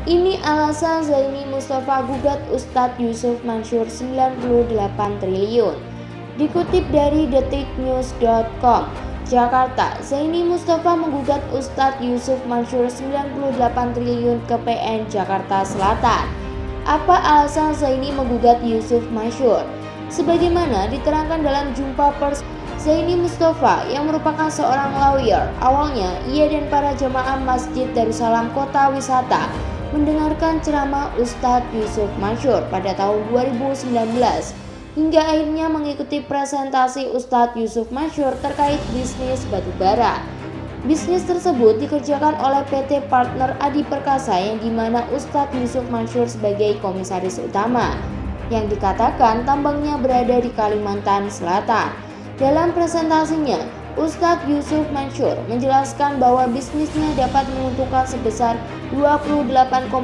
Ini alasan Zaini Mustafa gugat Ustadz Yusuf Mansur 98 triliun. Dikutip dari detiknews.com, Jakarta, Zaini Mustafa menggugat Ustadz Yusuf Mansur 98 triliun ke PN Jakarta Selatan. Apa alasan Zaini menggugat Yusuf Mansur? Sebagaimana diterangkan dalam jumpa pers, Zaini Mustafa yang merupakan seorang lawyer, awalnya ia dan para jemaah Masjid Darussalam Kota Wisata mendengarkan ceramah Ustadz Yusuf Mansur pada tahun 2019 hingga akhirnya mengikuti presentasi Ustadz Yusuf Mansur terkait bisnis batubara. Bisnis tersebut dikerjakan oleh PT Partner Adi Perkasa yang dimana Ustadz Yusuf Mansur sebagai komisaris utama, yang dikatakan tambangnya berada di Kalimantan Selatan. Dalam presentasinya, Ustadz Yusuf Mansur menjelaskan bahwa bisnisnya dapat menguntungkan sebesar 28,6%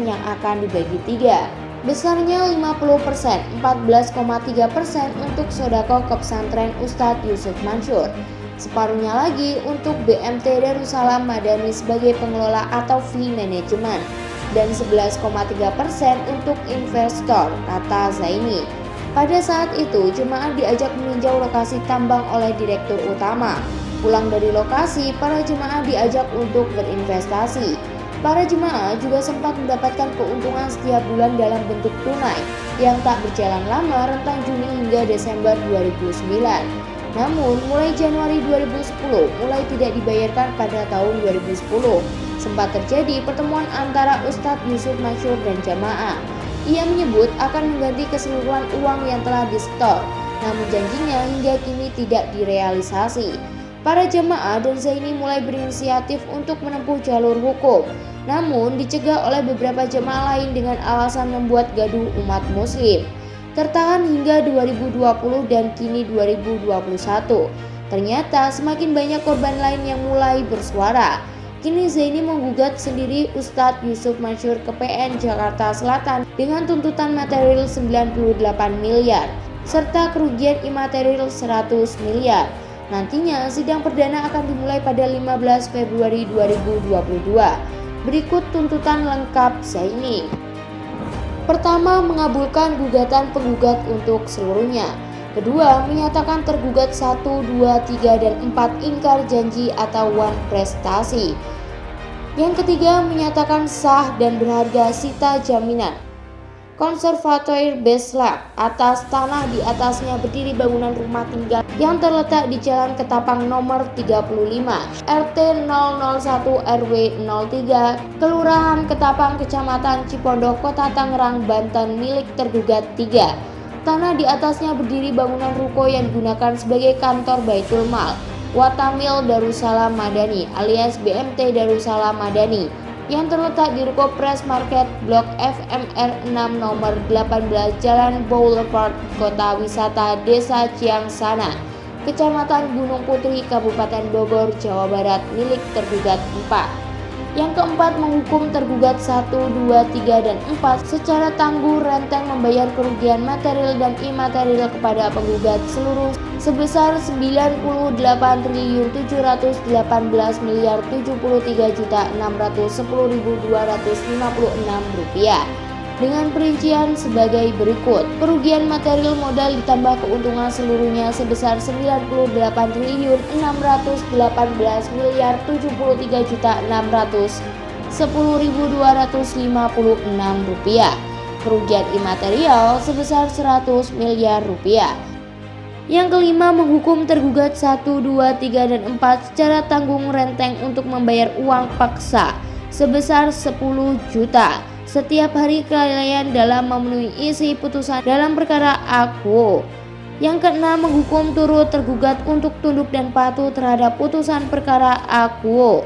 yang akan dibagi 3. Besarnya 50%, 14,3% untuk sodako ke pesantren Ustadz Yusuf Mansur. Separuhnya lagi untuk BMT Darussalam Madani sebagai pengelola atau fee manajemen. Dan 11,3% untuk investor, kata Zaini. Pada saat itu, jemaah diajak meninjau lokasi tambang oleh direktur utama. Pulang dari lokasi, para jemaah diajak untuk berinvestasi. Para jemaah juga sempat mendapatkan keuntungan setiap bulan dalam bentuk tunai yang tak berjalan lama rentang Juni hingga Desember 2009. Namun, mulai Januari 2010 mulai tidak dibayarkan pada tahun 2010. Sempat terjadi pertemuan antara Ustadz Yusuf Mansur dan jamaah. Ia menyebut akan mengganti keseluruhan uang yang telah disetor, namun janjinya hingga kini tidak direalisasi. Para jemaah dan Zaini mulai berinisiatif untuk menempuh jalur hukum, namun dicegah oleh beberapa jemaah lain dengan alasan membuat gaduh umat muslim. Tertahan hingga 2020 dan kini 2021. Ternyata semakin banyak korban lain yang mulai bersuara. Kini Zaini menggugat sendiri Ustadz Yusuf Mansur ke PN Jakarta Selatan dengan tuntutan material 98 miliar serta kerugian imaterial 100 miliar. Nantinya sidang perdana akan dimulai pada 15 Februari 2022. Berikut tuntutan lengkap Zaini. Pertama, mengabulkan gugatan penggugat untuk seluruhnya. Kedua, menyatakan tergugat 1, 2, 3, dan 4 ingkar janji atau wan prestasi. Yang ketiga, menyatakan sah dan berharga sita jaminan konservatoire Beslab atas tanah di atasnya berdiri bangunan rumah tinggal yang terletak di Jalan Ketapang nomor 35 RT 001 RW 03 Kelurahan Ketapang Kecamatan Cipondoh Kota Tangerang Banten milik tergugat 3. Tanah di atasnya berdiri bangunan ruko yang digunakan sebagai kantor Baitul Mal Watamil Darussalam Madani alias BMT Darussalam Madani yang terletak di Ruko Press Market Blok FMR 6 nomor 18 Jalan Boulevard Kota Wisata Desa Ciangsana, Kecamatan Gunung Putri, Kabupaten Bogor, Jawa Barat milik tergugat 4. Yang keempat, menghukum tergugat 1, 2, 3, dan 4 secara tangguh renteng membayar kerugian material dan imaterial kepada penggugat seluruh sebesar 98.713.610.256 rupiah. Dengan perincian sebagai berikut: kerugian material modal ditambah keuntungan seluruhnya sebesar 98.618.733.610.256 rupiah. Kerugian imaterial sebesar 100 miliar rupiah. Yang kelima, menghukum tergugat 1, 2, 3, dan 4 secara tanggung renteng untuk membayar uang paksa sebesar 10 juta setiap hari kelalaian dalam memenuhi isi putusan dalam perkara akuo. Yang keenam, menghukum turut tergugat untuk tunduk dan patuh terhadap putusan perkara akuo.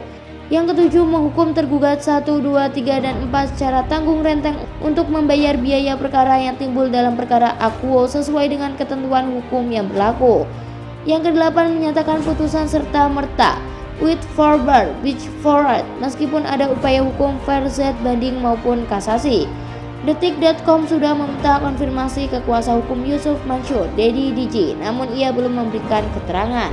Yang ketujuh, menghukum tergugat 1, 2, 3, dan 4 secara tanggung renteng untuk membayar biaya perkara yang timbul dalam perkara akuo sesuai dengan ketentuan hukum yang berlaku. Yang kedelapan, menyatakan putusan serta merta with forward which forward meskipun ada upaya hukum verset banding maupun kasasi. Detik.com sudah meminta konfirmasi ke kuasa hukum Yusuf Mansur, Dedi DJ, namun ia belum memberikan keterangan.